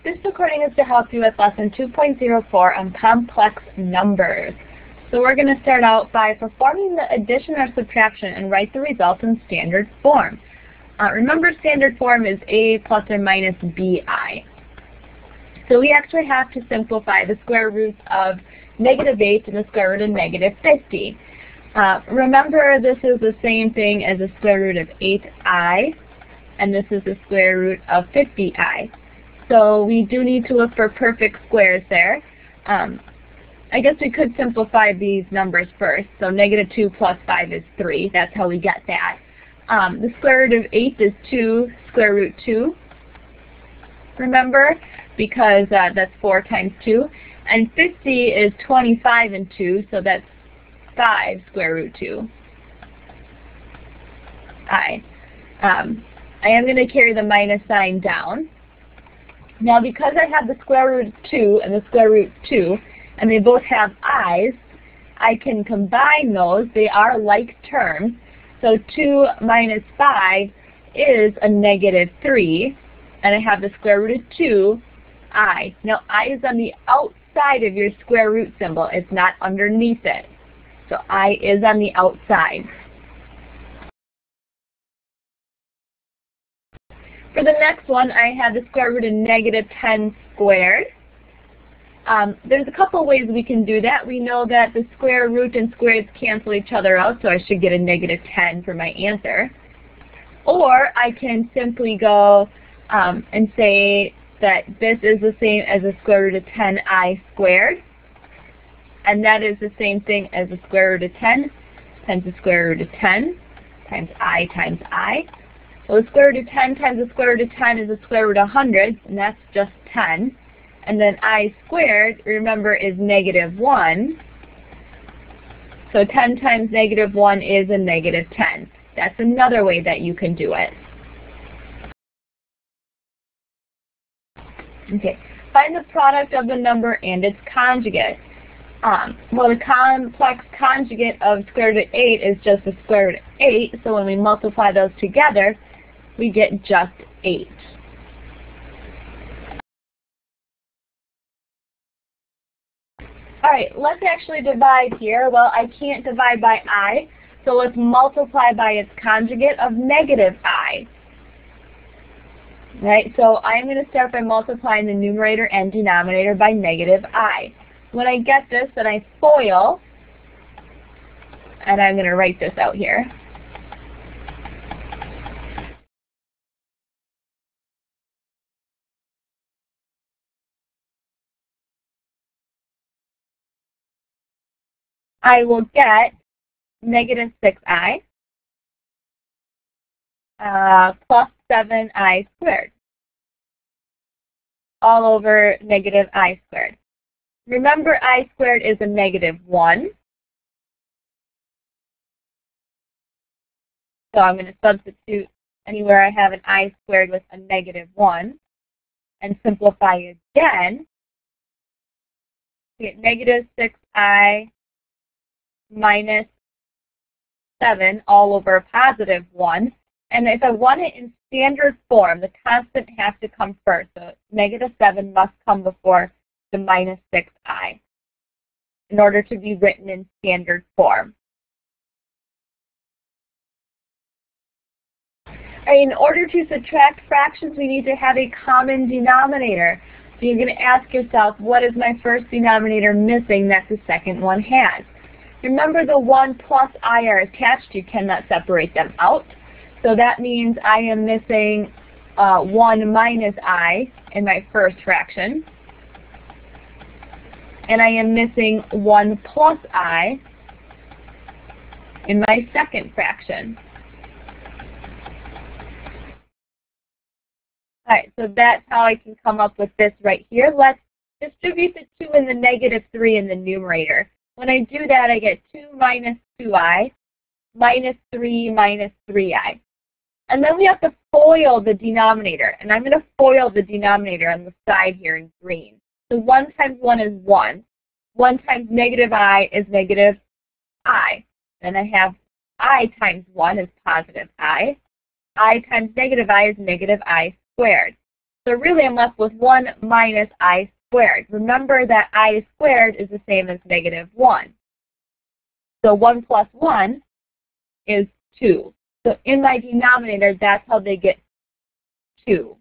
This recording is to help you with lesson 2.04 on complex numbers. So we're going to start out by performing the addition or subtraction and write the result in standard form. Remember, standard form is a plus or minus bi. So we actually have to simplify the square roots of -8 and the square root of -50. Remember, this is the same thing as the square root of 8i, and this is the square root of 50i. So we do need to look for perfect squares there. I guess we could simplify these numbers first. So -2 plus 5 is 3. That's how we get that. The square root of 8 is 2 square root 2. Remember, because that's 4 times 2. And 50 is 25 and 2, so that's 5 square root 2. I am going to carry the minus sign down. Now, because I have the square root of 2 and the square root 2, and they both have i's, I can combine those. They are like terms. So 2 minus 5 is a -3, and I have the square root of 2i. Now, I is on the outside of your square root symbol. It's not underneath it. So I is on the outside. For the next one, I have the square root of -10 squared. There's a couple ways we can do that. We know that the square root and squares cancel each other out, so I should get a -10 for my answer. Or I can simply go and say that this is the same as the square root of 10i squared. And that is the same thing as the square root of 10 times the square root of 10 times I times I. Well, the square root of 10 times the square root of 10 is the square root of 100, and that's just 10. And then I squared, remember, is -1. So 10 times -1 is a -10. That's another way that you can do it. Okay, find the product of the number and its conjugate. Well, the complex conjugate of square root of 8 is just the square root of 8, so when we multiply those together, we get just 8. All right, let's actually divide here. Well, I can't divide by I, so let's multiply by its conjugate of -i. Right, so I'm going to start by multiplying the numerator and denominator by -i. When I get this, then I FOIL, and I'm going to write this out here. I will get -6i plus 7i squared all over -i squared. Remember, I squared is a -1. So I'm going to substitute anywhere I have an I squared with a -1 and simplify again. Get -6i minus 7 all over a +1. And if I want it in standard form, the constant has to come first. So -7 must come before the -6i in order to be written in standard form. In order to subtract fractions, we need to have a common denominator. So you're going to ask yourself, what is my first denominator missing that the second one has? Remember, the 1 plus I are attached. You cannot separate them out. So that means I am missing 1 minus I in my first fraction. And I am missing 1 plus I in my second fraction. All right, so that's how I can come up with this right here. Let's distribute the 2 and the -3 in the numerator. When I do that, I get 2 minus 2i minus 3 minus 3i. And then we have to FOIL the denominator. And I'm going to FOIL the denominator on the side here in green. So 1 times 1 is 1. 1 times -i is -i. Then I have I times 1 is +i. I times -i is -i squared. So really I'm left with 1 minus I squared. Remember that I squared is the same as negative 1. So 1 plus 1 is 2. So in my denominator, that's how they get 2.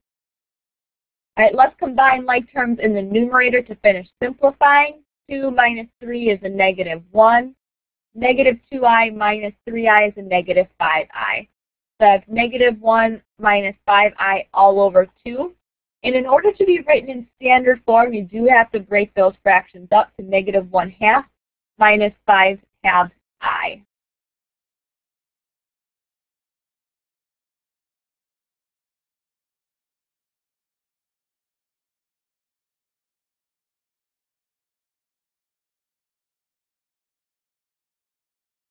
All right, let's combine like terms in the numerator to finish simplifying. 2 minus 3 is a negative 1. Negative 2i minus 3i is a negative 5i. So I have negative 1 minus 5i all over 2. And in order to be written in standard form, you do have to break those fractions up to negative 1/2 minus 5 halves I.